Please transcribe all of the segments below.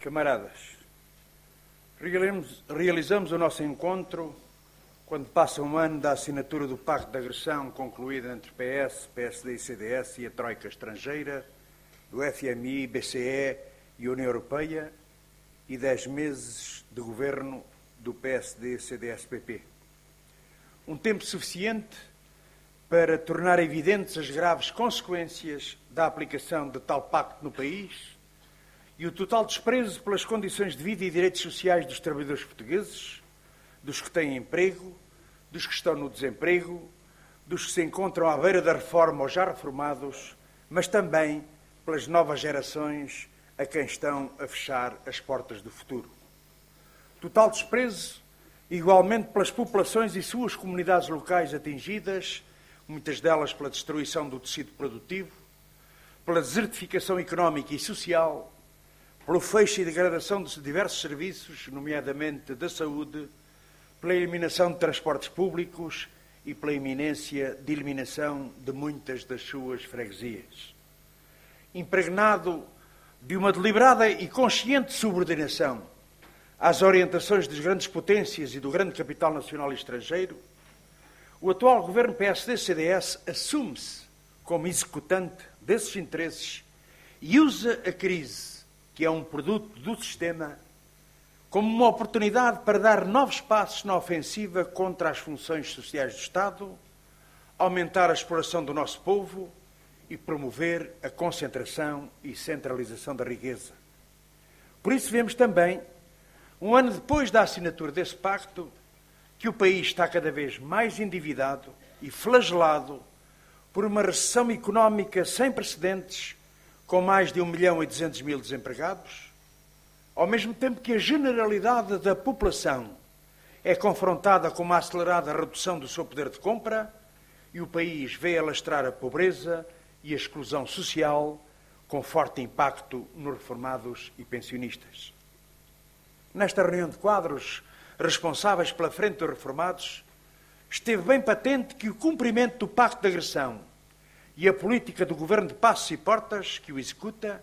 Camaradas, realizamos o nosso encontro quando passa um ano da assinatura do Pacto de Agressão concluído entre PS, PSD e CDS e a Troika estrangeira, do FMI, BCE e União Europeia, e 10 meses de governo do PSD, CDS, PP. Um tempo suficiente para tornar evidentes as graves consequências da aplicação de tal pacto no país e o total desprezo pelas condições de vida e direitos sociais dos trabalhadores portugueses, dos que têm emprego, dos que estão no desemprego, dos que se encontram à beira da reforma ou já reformados, mas também pelas novas gerações a quem estão a fechar as portas do futuro. Total desprezo, igualmente, pelas populações e suas comunidades locais atingidas, muitas delas pela destruição do tecido produtivo, pela desertificação económica e social, pelo fecho e degradação de diversos serviços, nomeadamente da saúde, pela eliminação de transportes públicos e pela iminência de eliminação de muitas das suas freguesias. Impregnado de uma deliberada e consciente subordinação às orientações das grandes potências e do grande capital nacional e estrangeiro, o atual governo PSD-CDS assume-se como executante desses interesses e usa a crise, que é um produto do sistema, como uma oportunidade para dar novos passos na ofensiva contra as funções sociais do Estado, aumentar a exploração do nosso povo e promover a concentração e centralização da riqueza. Por isso vemos também, um ano depois da assinatura desse pacto, que o país está cada vez mais endividado e flagelado por uma recessão económica sem precedentes, com mais de 1.200.000 desempregados, ao mesmo tempo que a generalidade da população é confrontada com uma acelerada redução do seu poder de compra e o país vê alastrar a pobreza e a exclusão social, com forte impacto nos reformados e pensionistas. Nesta reunião de quadros responsáveis pela frente dos reformados, esteve bem patente que o cumprimento do Pacto de Agressão e a política do Governo de Passos e Portas, que o executa,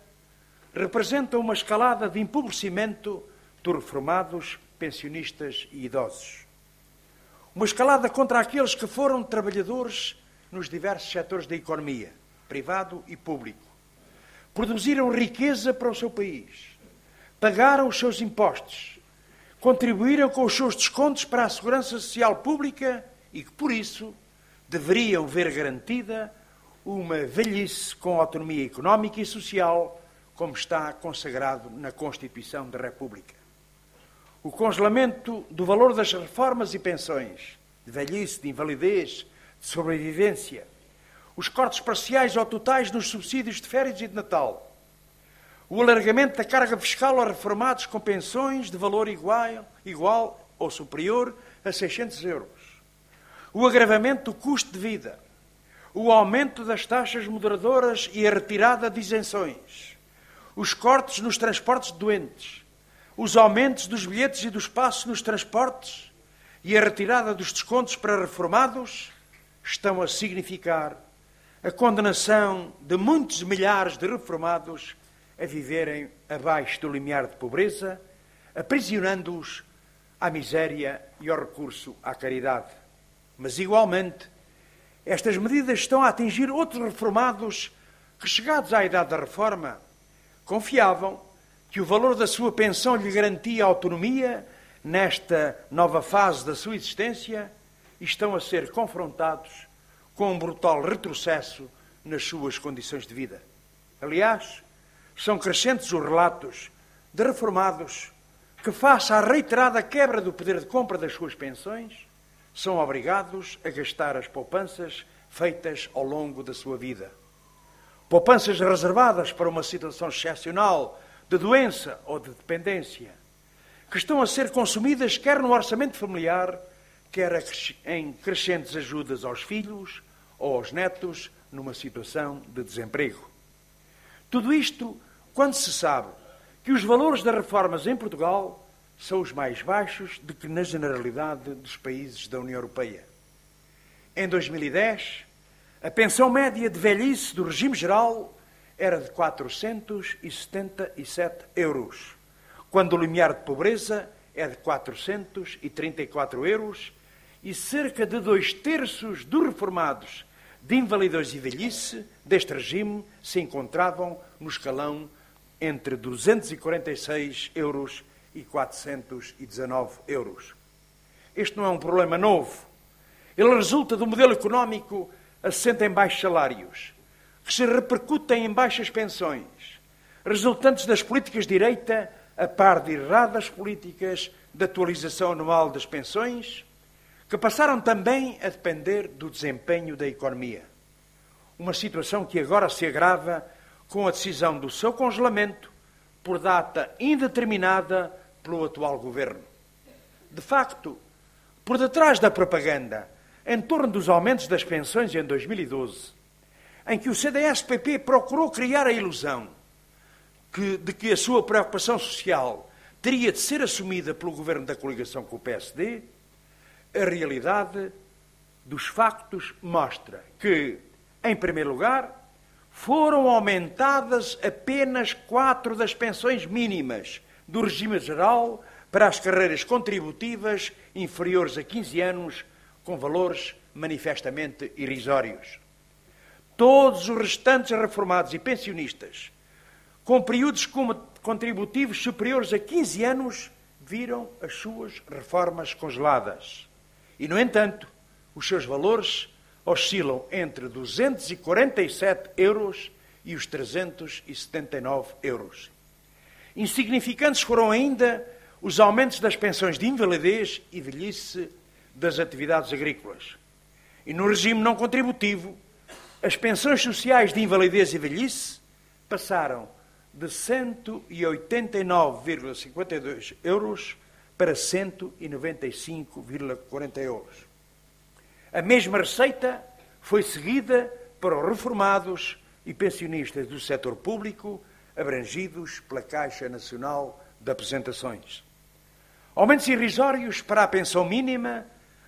representam uma escalada de empobrecimento dos reformados, pensionistas e idosos. Uma escalada contra aqueles que foram trabalhadores nos diversos setores da economia, privado e público. Produziram riqueza para o seu país, pagaram os seus impostos, contribuíram com os seus descontos para a segurança social pública e que, por isso, deveriam ver garantida uma velhice com autonomia económica e social, como está consagrado na Constituição da República. O congelamento do valor das reformas e pensões, de velhice, de invalidez, de sobrevivência, os cortes parciais ou totais nos subsídios de férias e de Natal, o alargamento da carga fiscal a reformados com pensões de valor igual ou superior a 600 euros, o agravamento do custo de vida, o aumento das taxas moderadoras e a retirada de isenções, os cortes nos transportes de doentes, os aumentos dos bilhetes e dos passos nos transportes e a retirada dos descontos para reformados estão a significar a condenação de muitos milhares de reformados a viverem abaixo do limiar de pobreza, aprisionando-os à miséria e ao recurso à caridade. Mas, igualmente, estas medidas estão a atingir outros reformados que, chegados à idade da reforma, confiavam que o valor da sua pensão lhe garantia autonomia nesta nova fase da sua existência e estão a ser confrontados com um brutal retrocesso nas suas condições de vida. Aliás, são crescentes os relatos de reformados que, face à reiterada quebra do poder de compra das suas pensões, são obrigados a gastar as poupanças feitas ao longo da sua vida. Poupanças reservadas para uma situação excepcional de doença ou de dependência, que estão a ser consumidas quer no orçamento familiar, quer em crescentes ajudas aos filhos ou aos netos numa situação de desemprego. Tudo isto quando se sabe que os valores das reformas em Portugal são os mais baixos do que na generalidade dos países da União Europeia. Em 2010, a pensão média de velhice do regime geral era de 477 euros, quando o limiar de pobreza é de 434 euros e cerca de 2/3 dos reformados de invalidez e velhice deste regime se encontravam no escalão entre 246 euros e 419 euros. Este não é um problema novo. Ele resulta do modelo económico assente em baixos salários, que se repercutem em baixas pensões, resultantes das políticas de direita, a par de erradas políticas de atualização anual das pensões, que passaram também a depender do desempenho da economia. Uma situação que agora se agrava com a decisão do seu congelamento por data indeterminada pelo atual governo. De facto, por detrás da propaganda em torno dos aumentos das pensões em 2012, em que o CDS-PP procurou criar a ilusão de que a sua preocupação social teria de ser assumida pelo governo da coligação com o PSD, a realidade dos factos mostra que, em primeiro lugar, foram aumentadas apenas 4 das pensões mínimas do regime geral para as carreiras contributivas inferiores a 15 anos, com valores manifestamente irrisórios. Todos os restantes reformados e pensionistas, com períodos contributivos superiores a 15 anos, viram as suas reformas congeladas. E, no entanto, os seus valores oscilam entre 247 euros e os 379 euros. Insignificantes foram ainda os aumentos das pensões de invalidez e velhice das atividades agrícolas. E no regime não contributivo, as pensões sociais de invalidez e velhice passaram de 189,52 euros para 195,40 euros. A mesma receita foi seguida para os reformados e pensionistas do setor público abrangidos pela Caixa Nacional de Apresentações. Aumentos irrisórios para a pensão mínima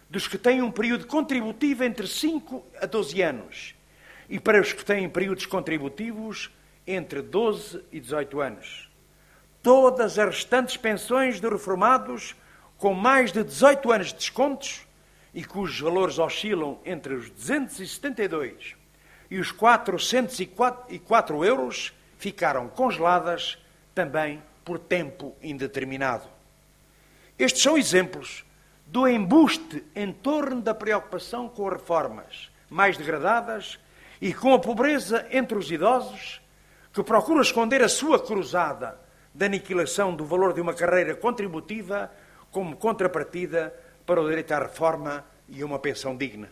dos que têm um período contributivo entre 5 a 12 anos e para os que têm períodos contributivos entre 12 e 18 anos. Todas as restantes pensões de reformados com mais de 18 anos de descontos e cujos valores oscilam entre os 272 e os 404 euros ficaram congeladas também por tempo indeterminado. Estes são exemplos do embuste em torno da preocupação com as reformas mais degradadas e com a pobreza entre os idosos, que procura esconder a sua cruzada da aniquilação do valor de uma carreira contributiva como contrapartida para o direito à reforma e a uma pensão digna.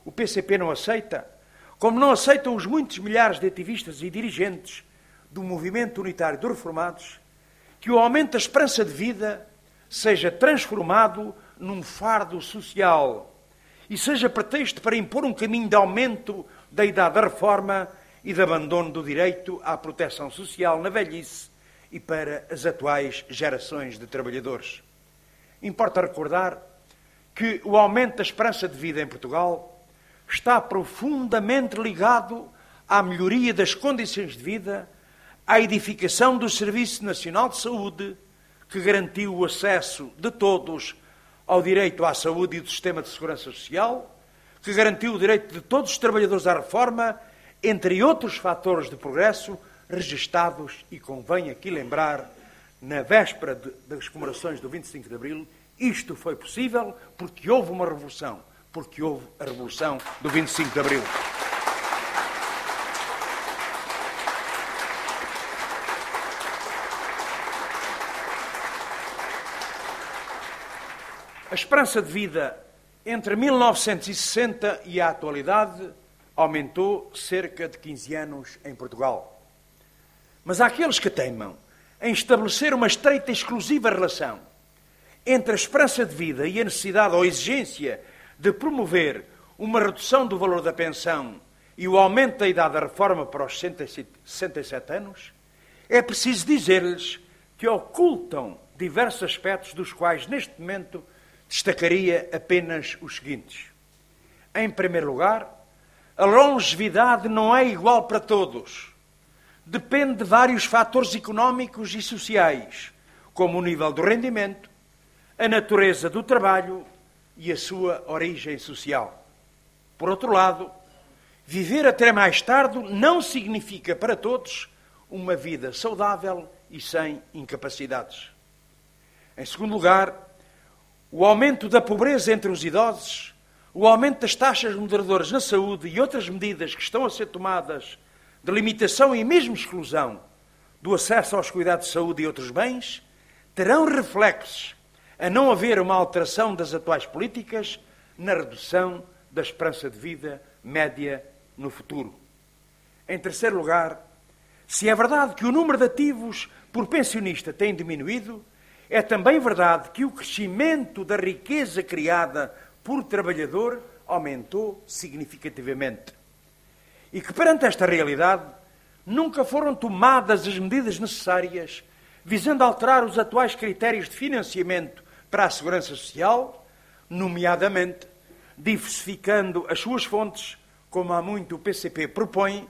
O PCP não aceita, como não aceitam os muitos milhares de ativistas e dirigentes do movimento unitário dos reformados, que o aumento da esperança de vida seja transformado num fardo social e seja pretexto para impor um caminho de aumento da idade da reforma e de abandono do direito à proteção social na velhice e para as atuais gerações de trabalhadores. Importa recordar que o aumento da esperança de vida em Portugal está profundamente ligado à melhoria das condições de vida, à edificação do Serviço Nacional de Saúde, que garantiu o acesso de todos ao direito à saúde e do sistema de segurança social, que garantiu o direito de todos os trabalhadores à reforma, entre outros fatores de progresso registados, e convém aqui lembrar, na véspera das comemorações do 25 de Abril, isto foi possível porque houve uma revolução, porque houve a Revolução do 25 de Abril. A esperança de vida entre 1960 e a atualidade aumentou cerca de 15 anos em Portugal. Mas há aqueles que teimam em estabelecer uma estreita e exclusiva relação entre a esperança de vida e a necessidade ou exigência de promover uma redução do valor da pensão e o aumento da idade da reforma para os 67 anos, é preciso dizer-lhes que ocultam diversos aspectos dos quais, neste momento, destacaria apenas os seguintes. Em primeiro lugar, a longevidade não é igual para todos. Depende de vários fatores económicos e sociais, como o nível do rendimento, a natureza do trabalho e a sua origem social. Por outro lado, viver até mais tarde não significa para todos uma vida saudável e sem incapacidades. Em segundo lugar, o aumento da pobreza entre os idosos, o aumento das taxas moderadoras na saúde e outras medidas que estão a ser tomadas de limitação e mesmo exclusão do acesso aos cuidados de saúde e outros bens, terão reflexos a não haver uma alteração das atuais políticas na redução da esperança de vida média no futuro. Em terceiro lugar, se é verdade que o número de ativos por pensionista tem diminuído, é também verdade que o crescimento da riqueza criada por trabalhador aumentou significativamente. E que perante esta realidade nunca foram tomadas as medidas necessárias visando alterar os atuais critérios de financiamento para a segurança social, nomeadamente diversificando as suas fontes, como há muito o PCP propõe,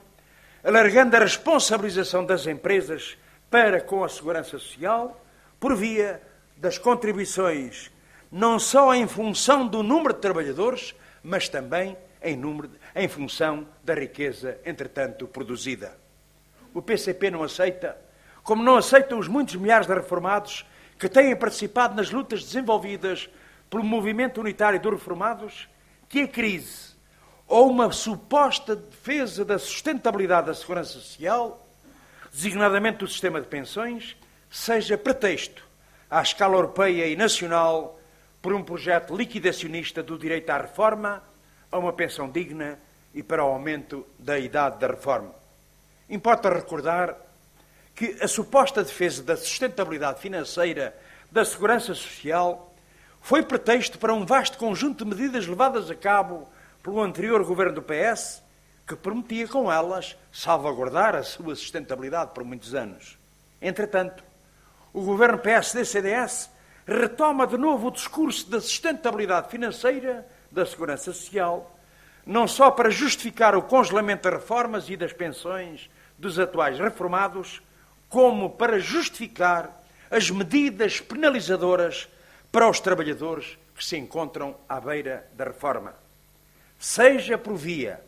alargando a responsabilização das empresas para com a segurança social, por via das contribuições, não só em função do número de trabalhadores, mas também em função da riqueza, entretanto, produzida. O PCP não aceita, como não aceitam os muitos milhares de reformados que têm participado nas lutas desenvolvidas pelo movimento unitário dos reformados, que a crise ou uma suposta defesa da sustentabilidade da segurança social, designadamente do sistema de pensões, seja pretexto à escala europeia e nacional por um projeto liquidacionista do direito à reforma, a uma pensão digna e para o aumento da idade da reforma. Importa recordar que a suposta defesa da sustentabilidade financeira da segurança social foi pretexto para um vasto conjunto de medidas levadas a cabo pelo anterior governo do PS, que prometia com elas salvaguardar a sua sustentabilidade por muitos anos. Entretanto, o governo PSD-CDS retoma de novo o discurso da sustentabilidade financeira da segurança social, não só para justificar o congelamento das reformas e das pensões dos atuais reformados, como para justificar as medidas penalizadoras para os trabalhadores que se encontram à beira da reforma. Seja por via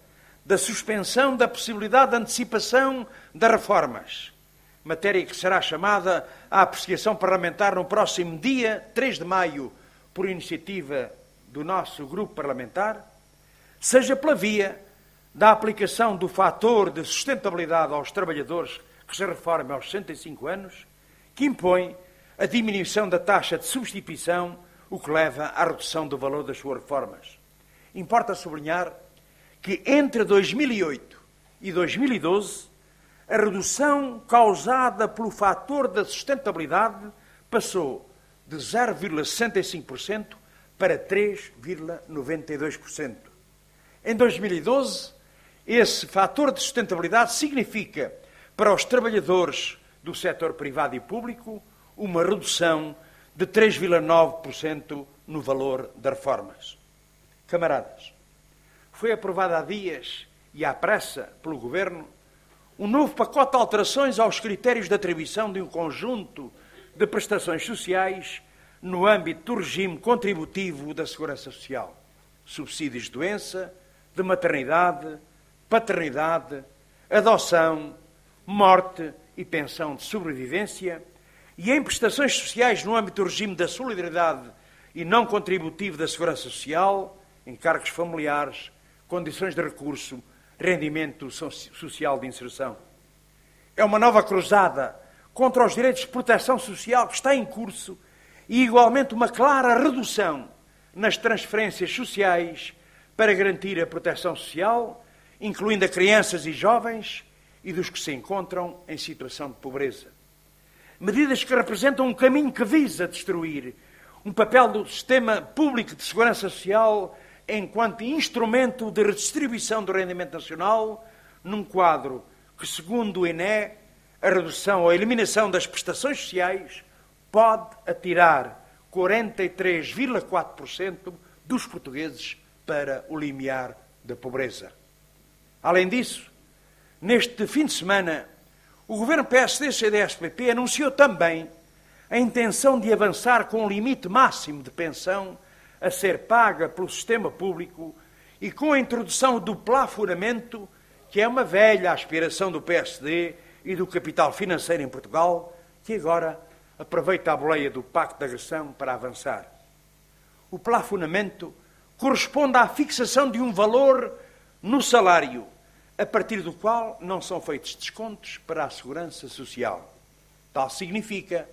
da suspensão da possibilidade de antecipação das reformas, matéria que será chamada à apreciação parlamentar no próximo dia 3 de maio, por iniciativa do nosso grupo parlamentar, seja pela via da aplicação do fator de sustentabilidade aos trabalhadores que se reformem aos 65 anos, que impõe a diminuição da taxa de substituição, o que leva à redução do valor das suas reformas. Importa sublinhar que entre 2008 e 2012, a redução causada pelo fator da sustentabilidade passou de 0,65% para 3,92%. Em 2012, esse fator de sustentabilidade significa, para os trabalhadores do setor privado e público, uma redução de 3,9% no valor das reformas. Camaradas, foi aprovado há dias e à pressa pelo Governo um novo pacote de alterações aos critérios de atribuição de um conjunto de prestações sociais no âmbito do regime contributivo da Segurança Social. Subsídios de doença, de maternidade, paternidade, adoção, morte e pensão de sobrevivência, e em prestações sociais no âmbito do regime da solidariedade e não contributivo da Segurança Social, encargos familiares, condições de recurso, rendimento social de inserção. É uma nova cruzada contra os direitos de proteção social que está em curso e, igualmente, uma clara redução nas transferências sociais para garantir a proteção social, incluindo a crianças e jovens e dos que se encontram em situação de pobreza. Medidas que representam um caminho que visa destruir um papel do sistema público de segurança social enquanto instrumento de redistribuição do rendimento nacional, num quadro que, segundo o INE, a redução ou a eliminação das prestações sociais pode atirar 43,4% dos portugueses para o limiar da pobreza. Além disso, neste fim de semana, o governo PSD-CDS-PP anunciou também a intenção de avançar com um limite máximo de pensão a ser paga pelo sistema público e com a introdução do plafonamento, que é uma velha aspiração do PSD e do capital financeiro em Portugal, que agora aproveita a boleia do pacto de agressão para avançar. O plafonamento corresponde à fixação de um valor no salário, a partir do qual não são feitos descontos para a segurança social. Tal significa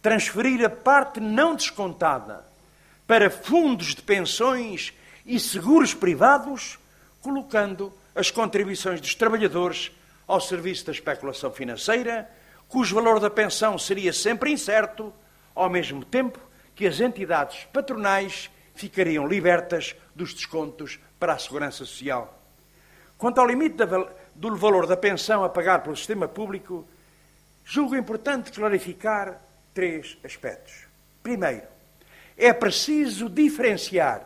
transferir a parte não descontada para fundos de pensões e seguros privados, colocando as contribuições dos trabalhadores ao serviço da especulação financeira, cujo valor da pensão seria sempre incerto, ao mesmo tempo que as entidades patronais ficariam libertas dos descontos para a segurança social. Quanto ao limite do valor da pensão a pagar pelo sistema público, julgo importante clarificar 3 aspectos. Primeiro, é preciso diferenciar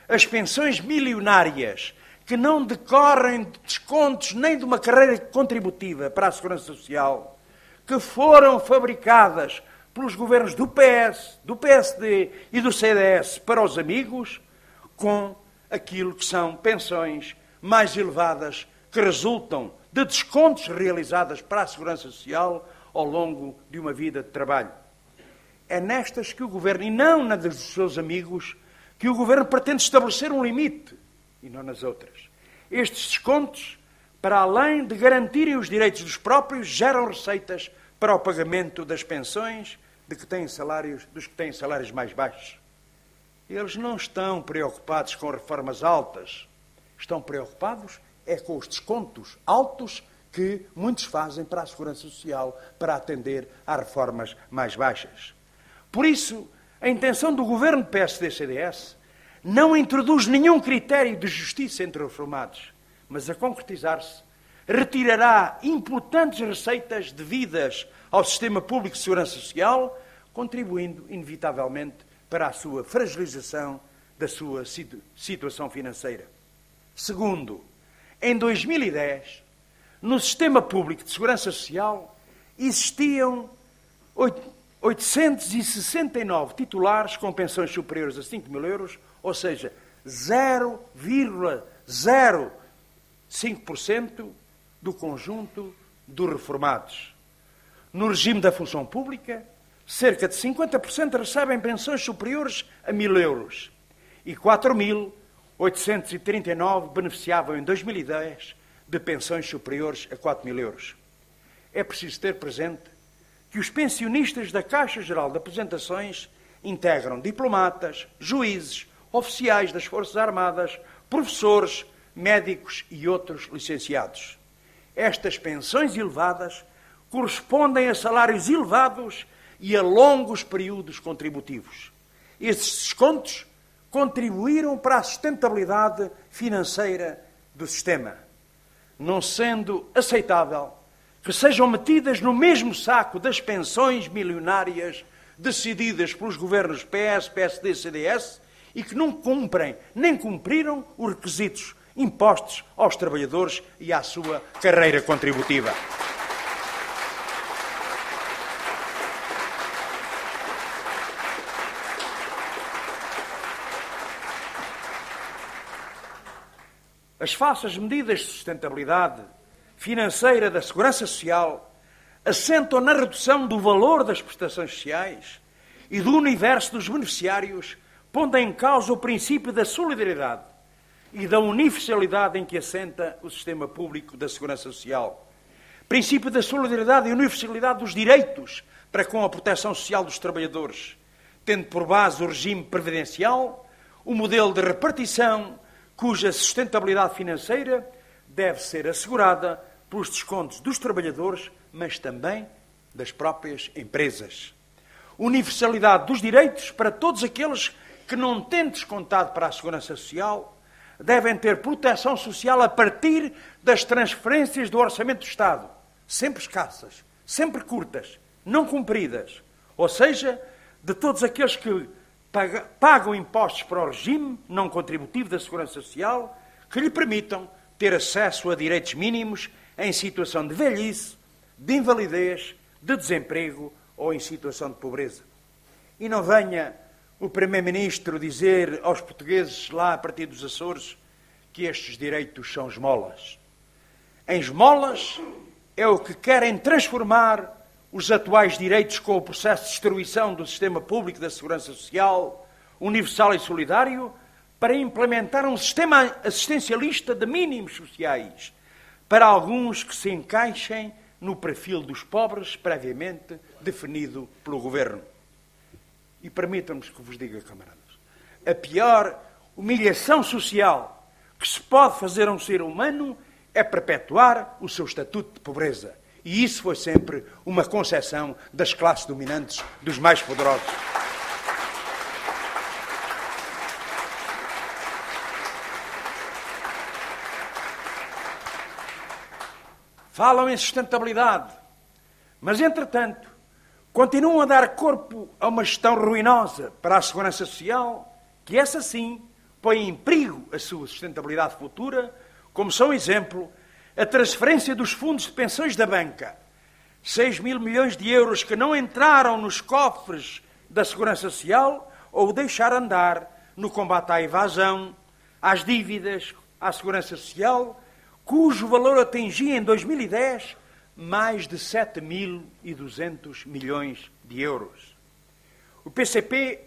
as pensões milionárias que não decorrem de descontos nem de uma carreira contributiva para a segurança social, que foram fabricadas pelos governos do PS, do PSD e do CDS para os amigos, com aquilo que são pensões mais elevadas que resultam de descontos realizados para a segurança social ao longo de uma vida de trabalho. É nestas que o Governo, e não na dos seus amigos, que o Governo pretende estabelecer um limite, e não nas outras. Estes descontos, para além de garantirem os direitos dos próprios, geram receitas para o pagamento das pensões dos que têm salários mais baixos. Eles não estão preocupados com reformas altas. Estão preocupados é com os descontos altos que muitos fazem para a segurança social, para atender às reformas mais baixas. Por isso, a intenção do governo PSD-CDS não introduz nenhum critério de justiça entre reformados, mas a concretizar-se, retirará importantes receitas devidas ao sistema público de segurança social, contribuindo, inevitavelmente, para a sua fragilização da sua situação financeira. Segundo, em 2010, no sistema público de segurança social, existiam 869 titulares com pensões superiores a 5 mil euros, ou seja, 0,05% do conjunto dos reformados. No regime da função pública, cerca de 50% recebem pensões superiores a 1.000 euros e 4.839 beneficiavam em 2010 de pensões superiores a 4.000 euros. É preciso ter presente que os pensionistas da Caixa Geral de Aposentações integram diplomatas, juízes, oficiais das Forças Armadas, professores, médicos e outros licenciados. Estas pensões elevadas correspondem a salários elevados e a longos períodos contributivos. Estes descontos contribuíram para a sustentabilidade financeira do sistema, não sendo aceitável que sejam metidas no mesmo saco das pensões milionárias decididas pelos governos PS, PSD e CDS e que não cumprem nem cumpriram os requisitos impostos aos trabalhadores e à sua carreira contributiva. As falsas medidas de sustentabilidade financeira da segurança social assentam na redução do valor das prestações sociais e do universo dos beneficiários, pondo em causa o princípio da solidariedade e da universalidade em que assenta o sistema público da segurança social. Princípio da solidariedade e universalidade dos direitos para com a proteção social dos trabalhadores, tendo por base o regime previdencial, o modelo de repartição cuja sustentabilidade financeira deve ser assegurada pelos descontos dos trabalhadores, mas também das próprias empresas. Universalidade dos direitos para todos aqueles que não têm descontado para a segurança social, devem ter proteção social a partir das transferências do orçamento do Estado, sempre escassas, sempre curtas, não cumpridas, ou seja, de todos aqueles que pagam impostos para o regime não contributivo da segurança social, que lhe permitam ter acesso a direitos mínimos em situação de velhice, de invalidez, de desemprego ou em situação de pobreza. E não venha o Primeiro-Ministro dizer aos portugueses, lá a partir dos Açores, que estes direitos são esmolas. Em esmolas é o que querem transformar os atuais direitos com o processo de destruição do sistema público da segurança social, universal e solidário, para implementar um sistema assistencialista de mínimos sociais, para alguns que se encaixem no perfil dos pobres previamente definido pelo Governo. E permitam-me que vos diga, camaradas, a pior humilhação social que se pode fazer a um ser humano é perpetuar o seu estatuto de pobreza. E isso foi sempre uma concepção das classes dominantes, dos mais poderosos. Falam em sustentabilidade, mas, entretanto, continuam a dar corpo a uma gestão ruinosa para a segurança social, que essa sim põe em perigo a sua sustentabilidade futura, como são exemplo a transferência dos fundos de pensões da banca, 6 mil milhões de euros que não entraram nos cofres da segurança social ou deixar andar no combate à evasão, às dívidas, à segurança social, cujo valor atingia em 2010 mais de 7.200 milhões de euros. O PCP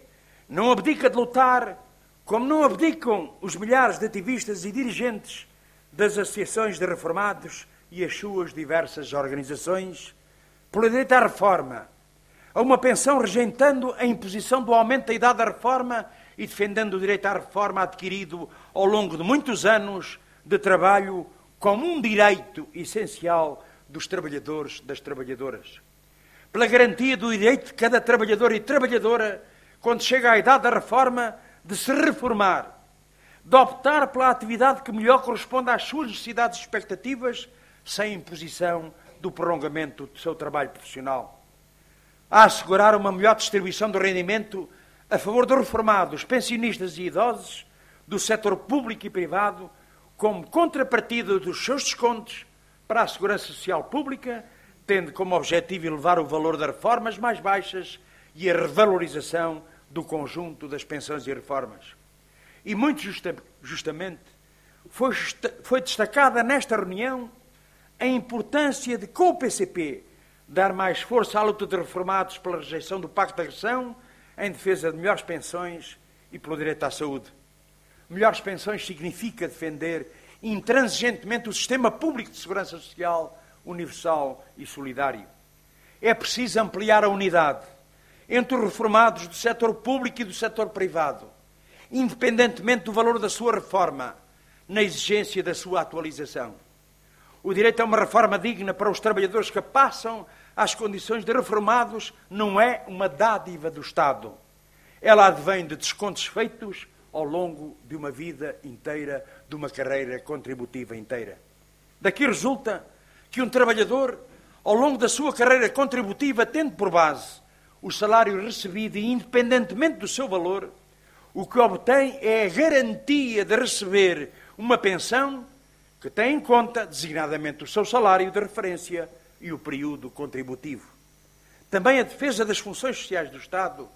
não abdica de lutar, como não abdicam os milhares de ativistas e dirigentes das associações de reformados e as suas diversas organizações, pelo direito à reforma, a uma pensão rejeitando a imposição do aumento da idade da reforma e defendendo o direito à reforma adquirido ao longo de muitos anos de trabalho como um direito essencial dos trabalhadores, das trabalhadoras. Pela garantia do direito de cada trabalhador e trabalhadora, quando chega à idade da reforma, de se reformar, de optar pela atividade que melhor corresponde às suas necessidades e expectativas, sem imposição do prolongamento do seu trabalho profissional. A assegurar uma melhor distribuição do rendimento a favor dos reformados, pensionistas e idosos, do setor público e privado, como contrapartida dos seus descontos para a segurança social pública, tendo como objetivo elevar o valor das reformas mais baixas e a revalorização do conjunto das pensões e reformas. E muito justamente foi destacada nesta reunião a importância de, com o PCP, dar mais força à luta de reformados pela rejeição do Pacto de Agressão, em defesa de melhores pensões e pelo direito à saúde. Melhores pensões significa defender intransigentemente o sistema público de segurança social universal e solidário. É preciso ampliar a unidade entre os reformados do setor público e do setor privado, independentemente do valor da sua reforma, na exigência da sua atualização. O direito a uma reforma digna para os trabalhadores que passam às condições de reformados não é uma dádiva do Estado. Ela advém de descontos feitos ao longo de uma vida inteira, de uma carreira contributiva inteira. Daqui resulta que um trabalhador, ao longo da sua carreira contributiva, tendo por base o salário recebido e independentemente do seu valor, o que obtém é a garantia de receber uma pensão que tem em conta, designadamente, o seu salário de referência e o período contributivo. Também a defesa das funções sociais do Estado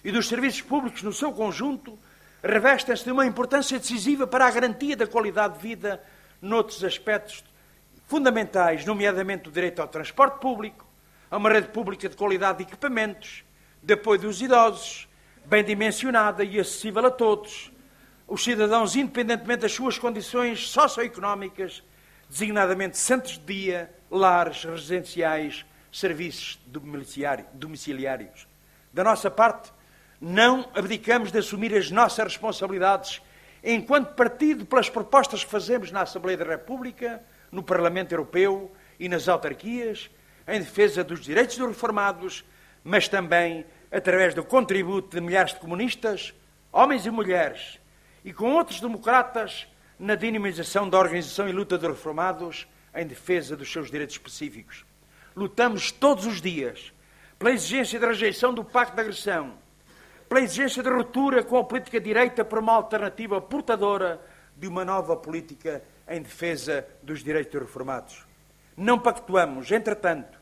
e dos serviços públicos no seu conjunto revestem-se de uma importância decisiva para a garantia da qualidade de vida noutros aspectos fundamentais, nomeadamente o direito ao transporte público, a uma rede pública de qualidade de equipamentos, de apoio dos idosos, bem dimensionada e acessível a todos, os cidadãos, independentemente das suas condições socioeconómicas, designadamente centros de dia, lares residenciais, serviços domiciliários. Da nossa parte, não abdicamos de assumir as nossas responsabilidades enquanto partido pelas propostas que fazemos na Assembleia da República, no Parlamento Europeu e nas autarquias, em defesa dos direitos dos reformados, mas também através do contributo de milhares de comunistas, homens e mulheres, e com outros democratas na dinamização da organização e luta dos reformados em defesa dos seus direitos específicos. Lutamos todos os dias pela exigência da rejeição do Pacto de Agressão, pela exigência de ruptura com a política direita por uma alternativa portadora de uma nova política em defesa dos direitos dos reformados. Não pactuamos, entretanto,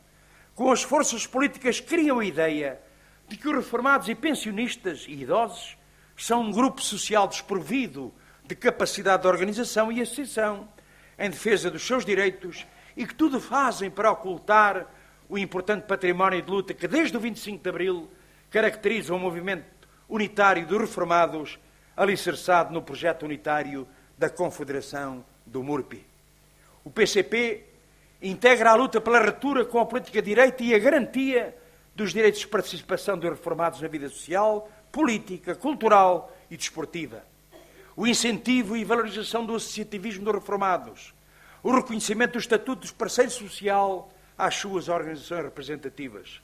com as forças políticas que criam a ideia de que os reformados e pensionistas e idosos são um grupo social desprovido de capacidade de organização e associação em defesa dos seus direitos e que tudo fazem para ocultar o importante património de luta que desde o 25 de Abril caracteriza o movimento unitário dos reformados alicerçado no projeto unitário da Confederação do MURPI. O PCP integra a luta pela ruptura com a política de direita e a garantia dos direitos de participação dos reformados na vida social, política, cultural e desportiva. O incentivo e valorização do associativismo dos reformados. O reconhecimento do estatuto dos parceiros social às suas organizações representativas.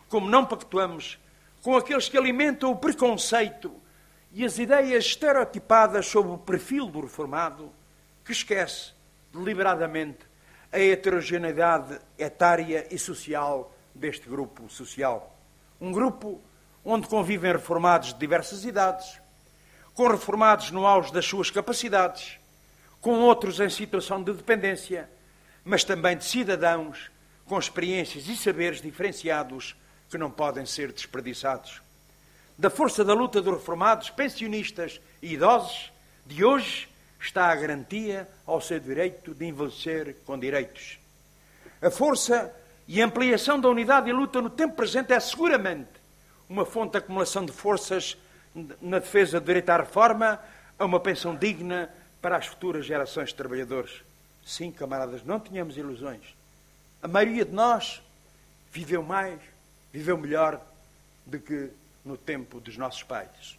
Como não pactuamos com aqueles que alimentam o preconceito e as ideias estereotipadas sobre o perfil do reformado, que esquece deliberadamente a heterogeneidade etária e social deste grupo social. Um grupo onde convivem reformados de diversas idades, com reformados no auge das suas capacidades, com outros em situação de dependência, mas também de cidadãos com experiências e saberes diferenciados que não podem ser desperdiçados. Da força da luta dos reformados, pensionistas e idosos, de hoje está a garantia ao seu direito de envelhecer com direitos. A força e ampliação da unidade e luta no tempo presente é seguramente uma fonte de acumulação de forças na defesa do direito à reforma, a uma pensão digna para as futuras gerações de trabalhadores. Sim, camaradas, não tenhamos ilusões. A maioria de nós viveu mais, viveu melhor do que no tempo dos nossos pais.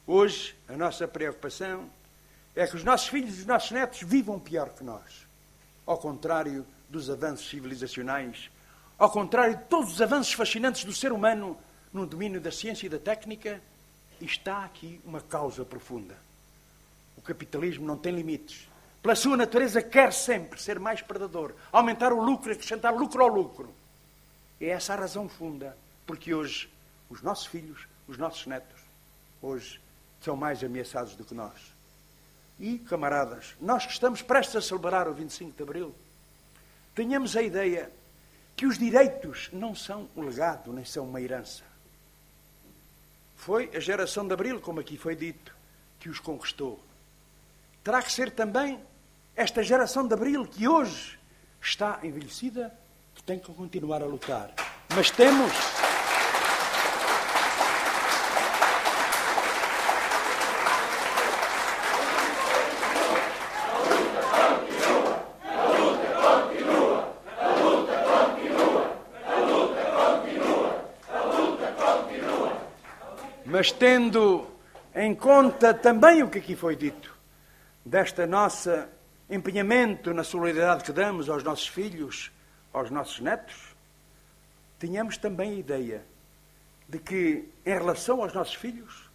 Hoje, a nossa preocupação é que os nossos filhos e os nossos netos vivam pior que nós. Ao contrário dos avanços civilizacionais, ao contrário de todos os avanços fascinantes do ser humano no domínio da ciência e da técnica, está aqui uma causa profunda. O capitalismo não tem limites. Pela sua natureza quer sempre ser mais predador, aumentar o lucro, acrescentar lucro ao lucro. É essa a razão funda, porque hoje os nossos filhos, os nossos netos, hoje são mais ameaçados do que nós. E, camaradas, nós que estamos prestes a celebrar o 25 de Abril, tenhamos a ideia que os direitos não são um legado, nem são uma herança. Foi a geração de Abril, como aqui foi dito, que os conquistou. Terá que ser também esta geração de Abril, que hoje está envelhecida, que tem que continuar a lutar. Mas temos... Mas tendo em conta também o que aqui foi dito, desta nossa empenhamento na solidariedade que damos aos nossos filhos, aos nossos netos, tenhamos também a ideia de que, em relação aos nossos filhos,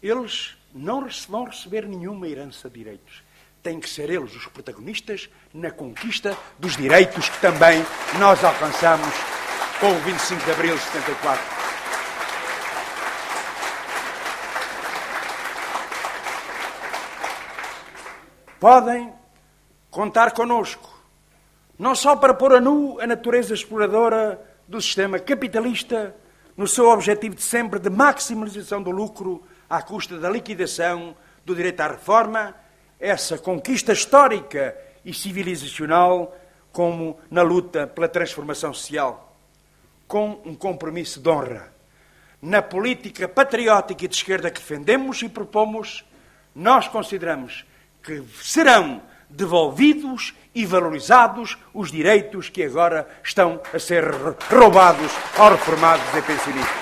eles não vão receber nenhuma herança de direitos. Têm que ser eles os protagonistas na conquista dos direitos que também nós alcançamos com o 25 de Abril de 74. Podem contar connosco, não só para pôr a nu a natureza exploradora do sistema capitalista no seu objetivo de sempre de maximalização do lucro à custa da liquidação do direito à reforma, essa conquista histórica e civilizacional, como na luta pela transformação social, com um compromisso de honra. Na política patriótica e de esquerda que defendemos e propomos, nós consideramos que serão devolvidos e valorizados os direitos que agora estão a ser roubados aos reformados e pensionistas.